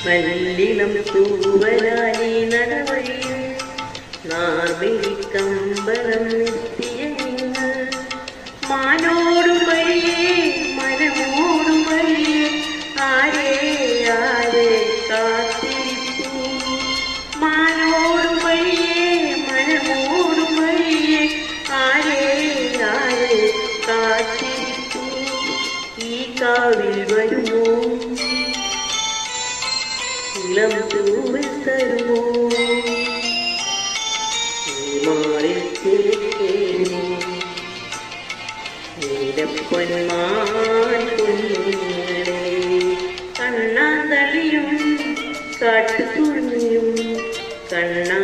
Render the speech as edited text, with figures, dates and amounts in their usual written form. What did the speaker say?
നല്ലിളം തൂവലാലി നടവഴിയിൽ നാർവിളിക്കമ്പളം എത്തിയ നിങ്ങൾ മാനോടും വഴിയേ മനമോടും വഴിയേ ആരേ ആരെ കാത്തിരിപ്പൂ മാനോടും വഴിയേ മനമോടും വഴിയേ ആരേ ആരെ കാത്തിരിപ്പൂ ഈ കാവിൽ വരുമോ ഇളം തൂവൽ തരുമോ മാറിൽ തിരിക്കേമോ നീലപ്പൊന്മാൻ കുഞ്ഞുങ്ങളെ കണ്ണാന്തളിയും കാട്ടുതുണിയും കണ്ണാ